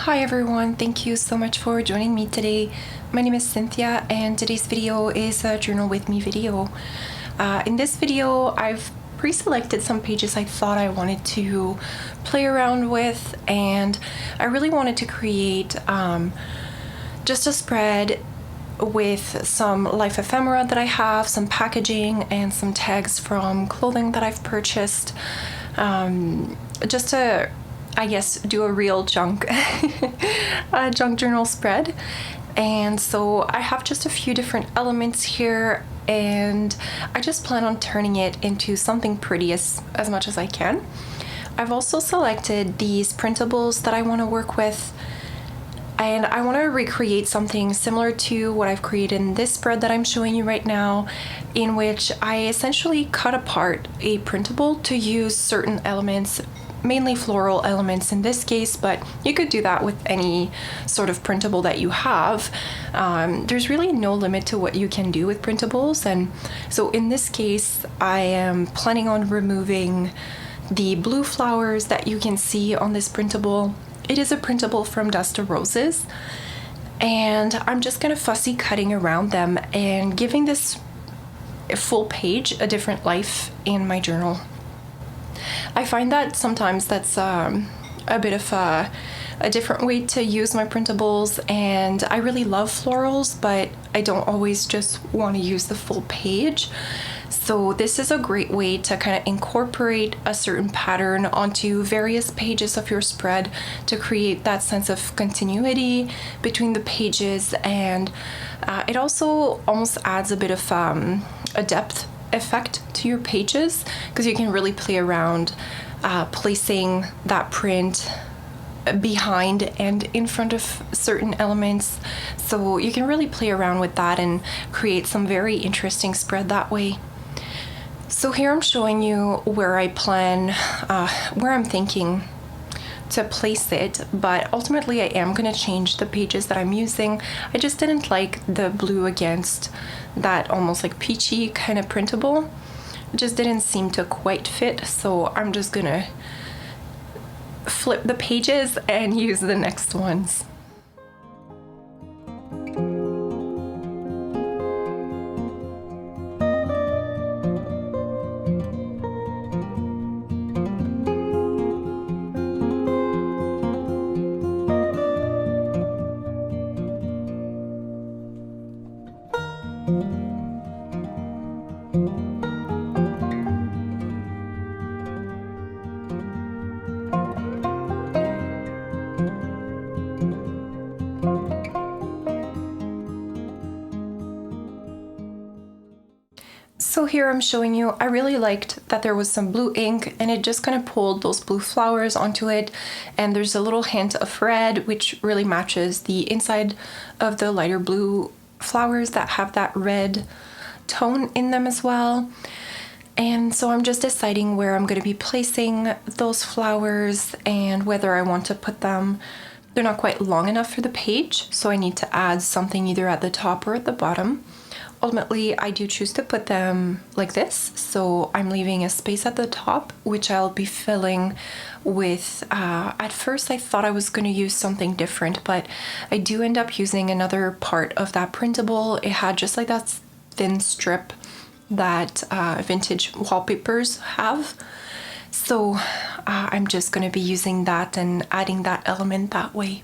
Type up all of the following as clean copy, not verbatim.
Hi everyone, thank you so much for joining me today. My name is Cynthia and today's video is a journal with me video. In this video I've pre-selected some pages I thought I wanted to play around with, and I really wanted to create just a spread with some life ephemera that I have, some packaging, and some tags from clothing that I've purchased, just to, I guess, do a real junk journal spread. And so I have just a few different elements here, and I just plan on turning it into something pretty as much as I can. I've also selected these printables that I want to work with, and I want to recreate something similar to what I've created in this spread that I'm showing you right now, in which I essentially cut apart a printable to use certain elements, mainly floral elements in this case, but you could do that with any sort of printable that you have. There's really no limit to what you can do with printables, and so in this case I am planning on removing the blue flowers that you can see on this printable. It is a printable from Dust to Roses, and I'm just gonna fussy cutting around them and giving this full page a different life in my journal. I find that sometimes that's a bit of a different way to use my printables, and I really love florals, but I don't always just want to use the full page. So this is a great way to kind of incorporate a certain pattern onto various pages of your spread to create that sense of continuity between the pages, and it also almost adds a bit of a depth effect to your pages, because you can really play around placing that print behind and in front of certain elements. So you can really play around with that and create some very interesting spread that way. So here I'm showing you where I plan, where I'm thinking to place it, but ultimately I am going to change the pages that I'm using. I just didn't like the blue against that almost like peachy kind of printable. It just didn't seem to quite fit, so I'm just gonna flip the pages and use the next ones. So here I'm showing you, I really liked that there was some blue ink and it just kind of pulled those blue flowers onto it, and there's a little hint of red which really matches the inside of the lighter blue flowers that have that red tone in them as well. And so I'm just deciding where I'm going to be placing those flowers and whether I want to put them. They're not quite long enough for the page, so I need to add something either at the top or at the bottom. Ultimately, I do choose to put them like this, so I'm leaving a space at the top, which I'll be filling with, at first I thought I was going to use something different, but I do end up using another part of that printable. It had just like that thin strip that vintage wallpapers have. So I'm just going to be using that and adding that element that way.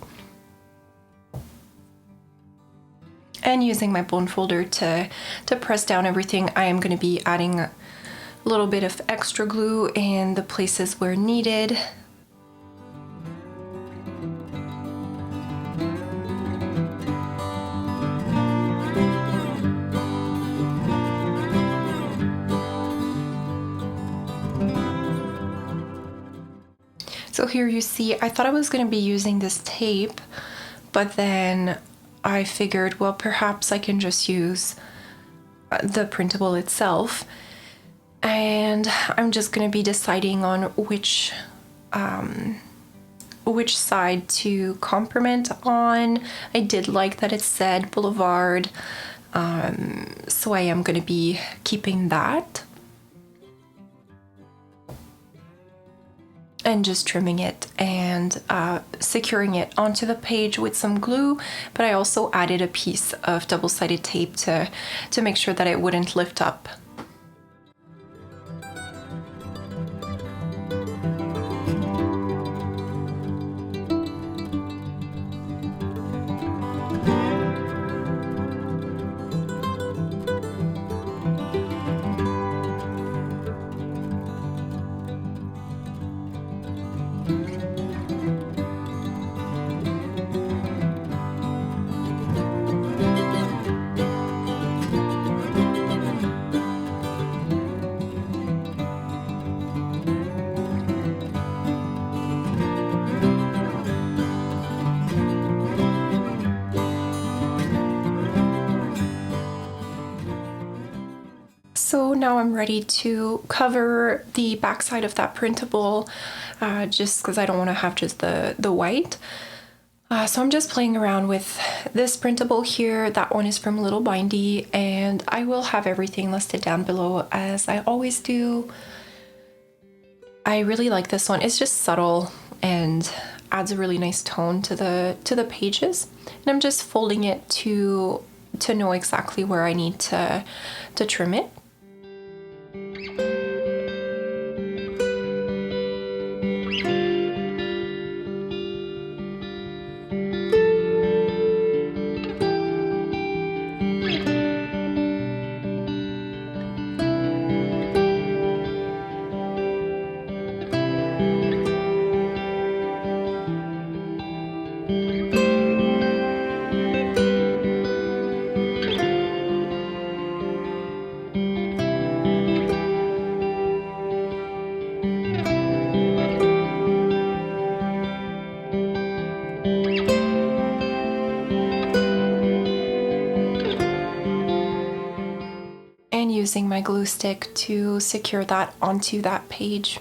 And using my bone folder to press down everything, I am going to be adding a little bit of extra glue in the places where needed. So here you see, I thought I was going to be using this tape, but then I figured, well, perhaps I can just use the printable itself, and I'm just going to be deciding on which side to compliment on. I did like that it said Boulevard, so I am going to be keeping that. and just trimming it and securing it onto the page with some glue, but I also added a piece of double-sided tape to make sure that it wouldn't lift up. So now I'm ready to cover the backside of that printable, just because I don't want to have just the white. So I'm just playing around with this printable here. That one is from Little Bindy, and I will have everything listed down below as I always do. I really like this one. It's just subtle and adds a really nice tone to the pages. And I'm just folding it to know exactly where I need to trim it. And using my glue stick to secure that onto that page.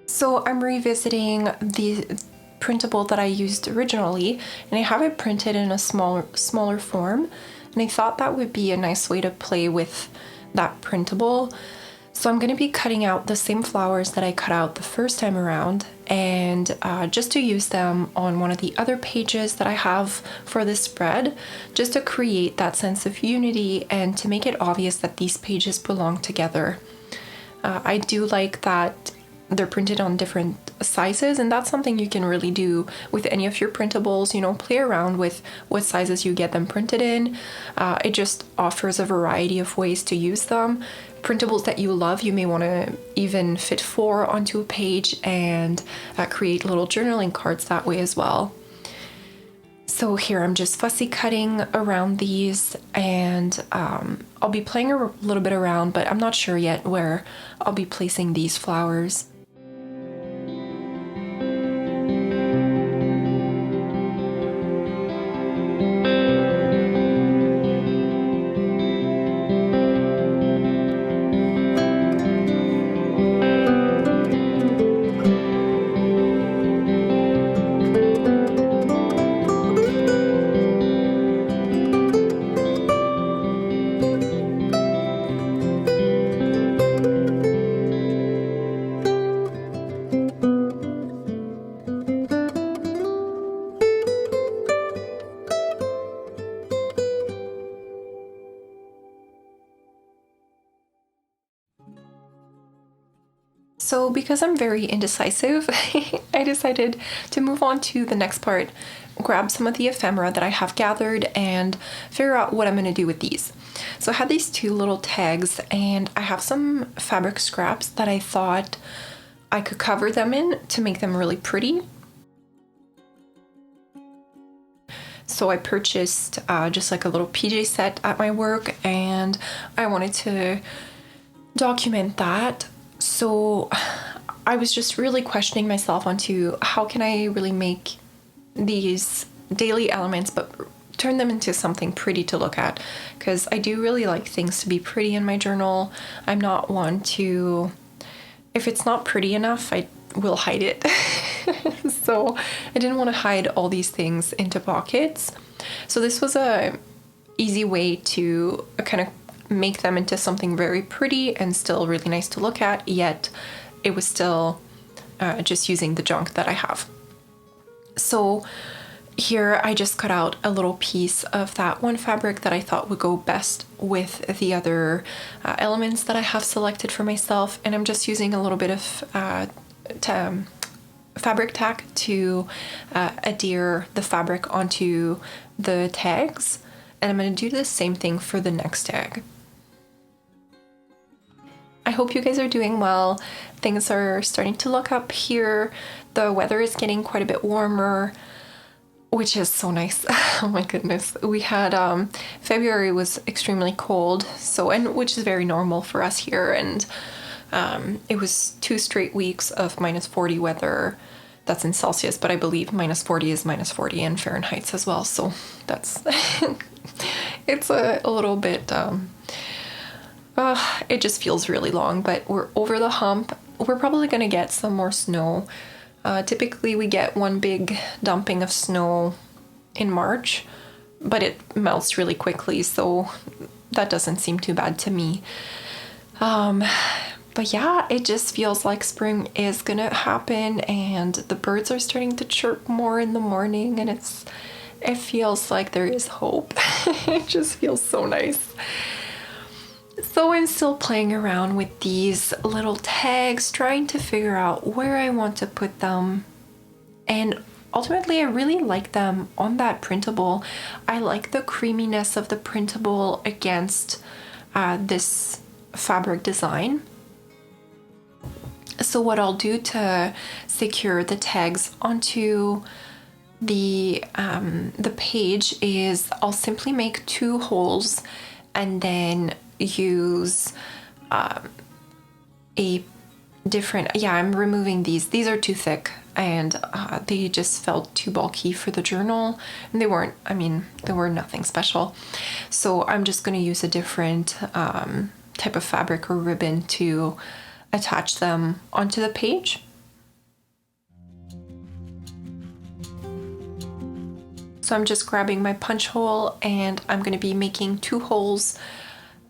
So I'm revisiting the printable that I used originally, and I have it printed in a smaller form, and I thought that would be a nice way to play with that printable. So I'm going to be cutting out the same flowers that I cut out the first time around, and just to use them on one of the other pages that I have for this spread, just to create that sense of unity and to make it obvious that these pages belong together. I do like that they're printed on different sizes, and that's something you can really do with any of your printables. You know, play around with what sizes you get them printed in. It just offers a variety of ways to use them. Printables that you love, you may want to even fit 4 onto a page and create little journaling cards that way as well. So here I'm just fussy cutting around these, and I'll be playing a little bit around, but I'm not sure yet where I'll be placing these flowers. So because I'm very indecisive, I decided to move on to the next part, grab some of the ephemera that I have gathered and figure out what I'm going to do with these. So I had these 2 little tags, and I have some fabric scraps that I thought I could cover them in to make them really pretty. So I purchased just like a little PJ set at my work, and I wanted to document that. So I was just really questioning myself onto how can I really make these daily elements but turn them into something pretty to look at, because I do really like things to be pretty in my journal. I'm not one to, if it's not pretty enough, I will hide it. So I didn't want to hide all these things into pockets. So this was a easy way to kind of make them into something very pretty and still really nice to look at, yet it was still just using the junk that I have. So here I just cut out a little piece of that one fabric that I thought would go best with the other elements that I have selected for myself, and I'm just using a little bit of fabric tack to adhere the fabric onto the tags, and I'm going to do the same thing for the next tag. I hope you guys are doing well. Things are starting to look up here. The weather is getting quite a bit warmer, which is so nice. Oh my goodness. We had February was extremely cold, so, and which is very normal for us here, and it was 2 straight weeks of -40 weather. That's in Celsius, but I believe -40 is -40 in Fahrenheit as well. So that's it's a little bit it just feels really long, but we're over the hump. We're probably gonna get some more snow. Typically we get one big dumping of snow in March, but it melts really quickly, so that doesn't seem too bad to me. But yeah, it just feels like spring is gonna happen, and the birds are starting to chirp more in the morning, and it feels like there is hope. It just feels so nice. So I'm still playing around with these little tags, trying to figure out where I want to put them. And ultimately, I really like them on that printable. I like the creaminess of the printable against this fabric design. So what I'll do to secure the tags onto the page is I'll simply make 2 holes and then use a different, I'm removing these are too thick, and they just felt too bulky for the journal, and they weren't, they were nothing special. So I'm just going to use a different type of fabric or ribbon to attach them onto the page. So I'm just grabbing my punch hole, and I'm going to be making 2 holes.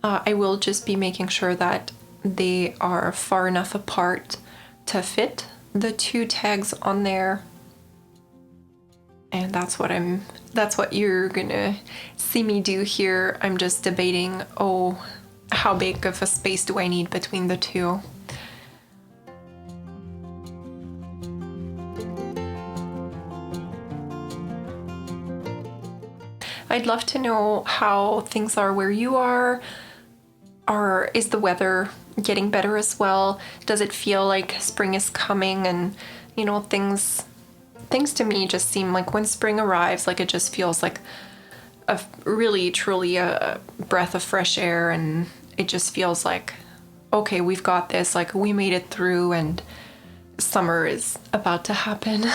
I will just be making sure that they are far enough apart to fit the 2 tags on there. And that's what you're gonna see me do here. I'm just debating, how big of a space do I need between the 2? I'd love to know how things are where you are. Is the weather getting better as well? Does it feel like spring is coming? And things to me just seem like when spring arrives, like it just feels like a really truly a breath of fresh air, and it just feels like, okay, we've got this, like we made it through and summer is about to happen.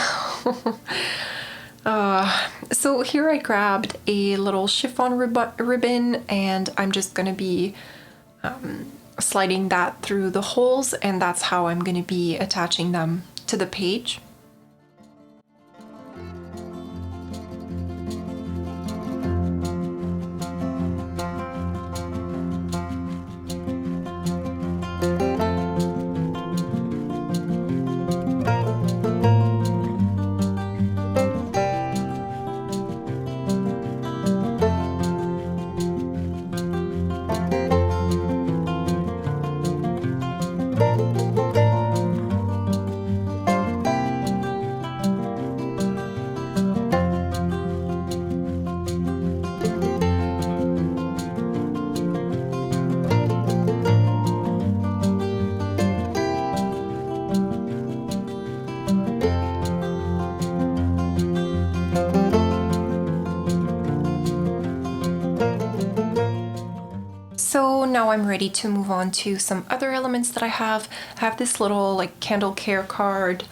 So here I grabbed a little chiffon ribbon, and I'm just gonna be sliding that through the holes, and that's how I'm going to be attaching them to the page. So now I'm ready to move on to some other elements that I have. I have this little like candle care card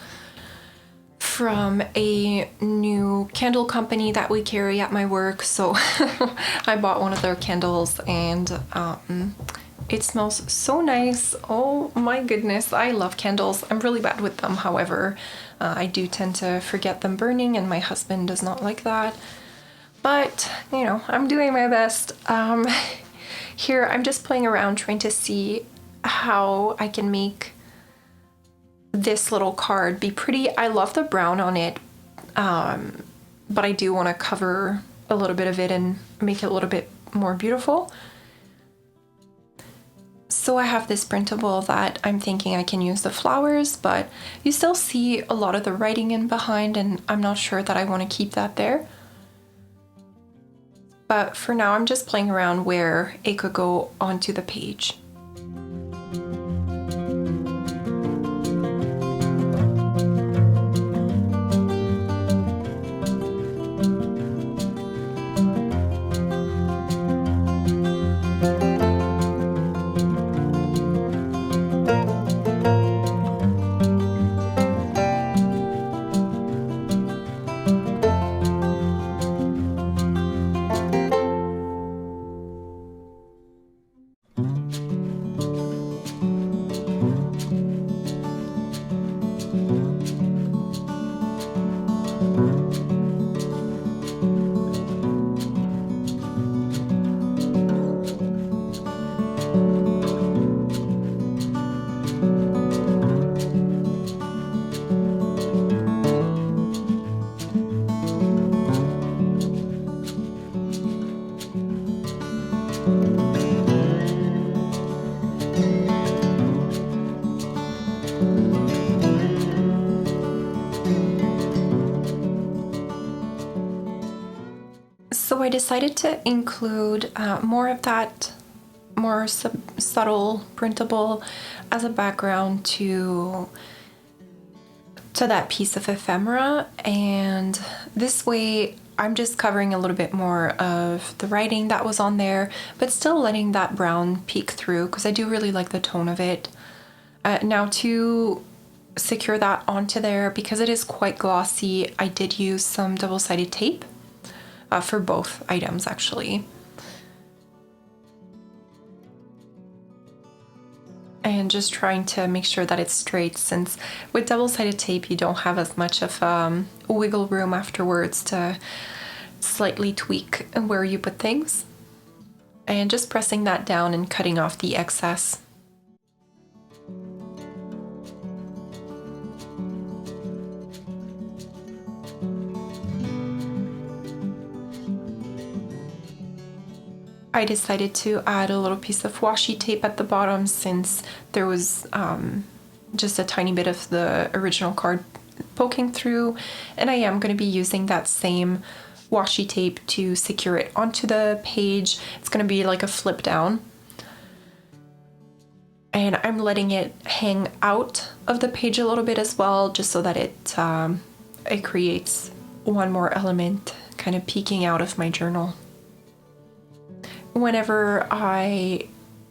from a new candle company that we carry at my work. So I bought one of their candles and it smells so nice. Oh my goodness, I love candles. I'm really bad with them, however. I do tend to forget them burning and my husband does not like that. But, you know, I'm doing my best. Here I'm just playing around trying to see how I can make this little card be pretty. I love the brown on it, but I do want to cover a little bit of it and make it a little bit more beautiful. So I have this printable that I'm thinking I can use the flowers, but you still see a lot of the writing in behind and I'm not sure that I want to keep that there. But for now, I'm just playing around where it could go onto the page. So I decided to include more of that more subtle printable as a background to that piece of ephemera, and this way I'm just covering a little bit more of the writing that was on there, but still letting that brown peek through because I do really like the tone of it. Now to secure that onto there, because it is quite glossy, I did use some double-sided tape for both items actually. And just trying to make sure that it's straight, since with double-sided tape you don't have as much of wiggle room afterwards to slightly tweak where you put things. And just pressing that down and cutting off the excess. I decided to add a little piece of washi tape at the bottom since there was just a tiny bit of the original card poking through, and I am going to be using that same washi tape to secure it onto the page. It's going to be like a flip down, and I'm letting it hang out of the page a little bit as well, just so that it creates one more element kind of peeking out of my journal. Whenever I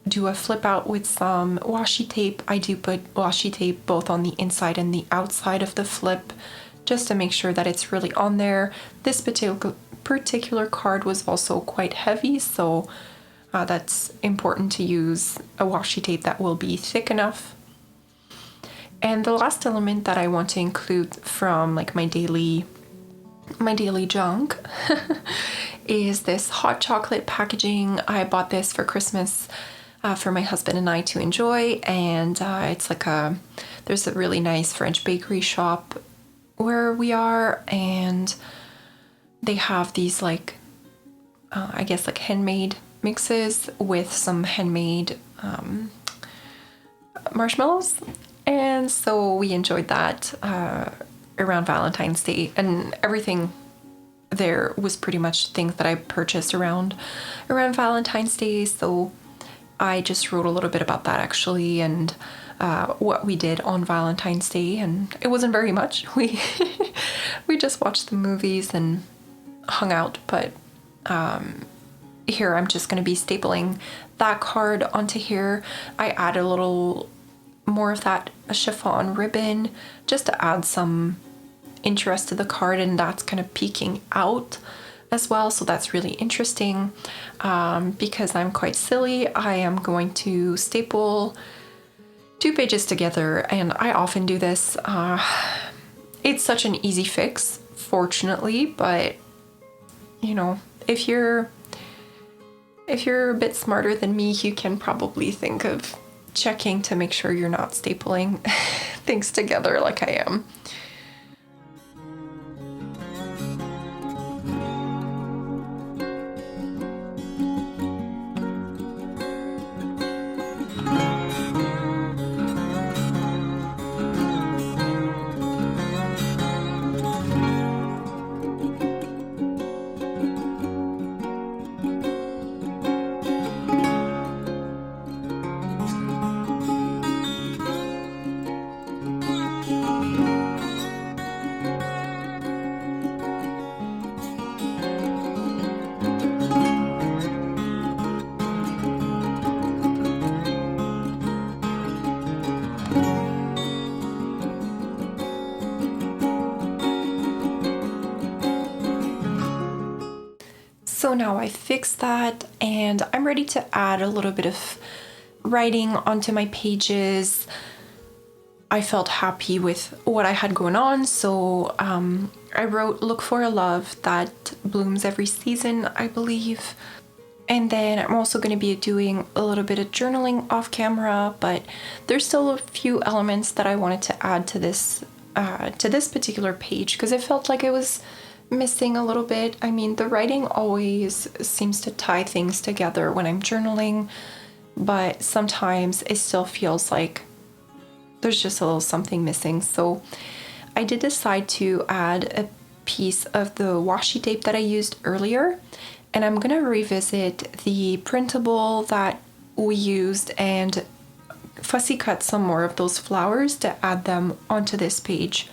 do a flip out with some washi tape, I do put washi tape both on the inside and the outside of the flip, just to make sure that it's really on there. This particular card was also quite heavy, so that's important to use a washi tape that will be thick enough. And the last element that I want to include from like my daily junk is this hot chocolate packaging. I bought this for Christmas for my husband and I to enjoy, and it's like there's a really nice French bakery shop where we are, and they have these like I guess like handmade mixes with some handmade marshmallows, and so we enjoyed that around Valentine's Day, and everything there was pretty much things that I purchased around Valentine's Day. So I just wrote a little bit about that actually, and what we did on Valentine's Day, and it wasn't very much. We just watched the movies and hung out, but here I'm just going to be stapling that card onto here. I add a little more of that chiffon ribbon just to add some interest to the card, and that's kind of peeking out as well, so that's really interesting. Because I'm quite silly, I am going to staple 2 pages together, and I often do this. It's such an easy fix, fortunately, but you know, if you're a bit smarter than me, you can probably think of checking to make sure you're not stapling things together like I am. So now I fixed that, and I'm ready to add a little bit of writing onto my pages. I felt happy with what I had going on, so I wrote "Look for a love that blooms every season," I believe. And then I'm also going to be doing a little bit of journaling off camera, but there's still a few elements that I wanted to add to this particular page because it felt like it was missing a little bit. I mean, the writing always seems to tie things together when I'm journaling, but sometimes it still feels like there's just a little something missing. So I did decide to add a piece of the washi tape that I used earlier, and I'm gonna revisit the printable that we used and fussy cut some more of those flowers to add them onto this page.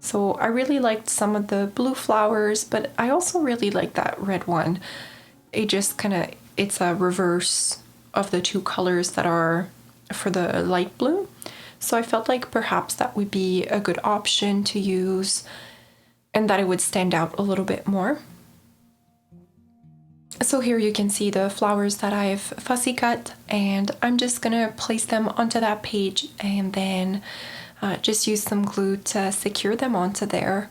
So I really liked some of the blue flowers, but I also really like that red one. It just it's a reverse of the 2 colors that are for the light blue. So I felt like perhaps that would be a good option to use and that it would stand out a little bit more. So here you can see the flowers that I've fussy cut, and I'm just gonna place them onto that page and then just use some glue to secure them onto there.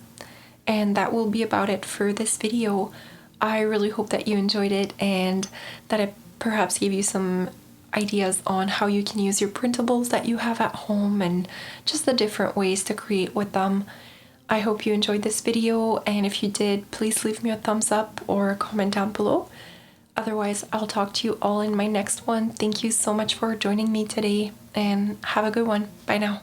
And that will be about it for this video. I really hope that you enjoyed it and that it perhaps gave you some ideas on how you can use your printables that you have at home and just the different ways to create with them. I hope you enjoyed this video, and if you did, please leave me a thumbs up or a comment down below. Otherwise, I'll talk to you all in my next one. Thank you so much for joining me today, and have a good one. Bye now.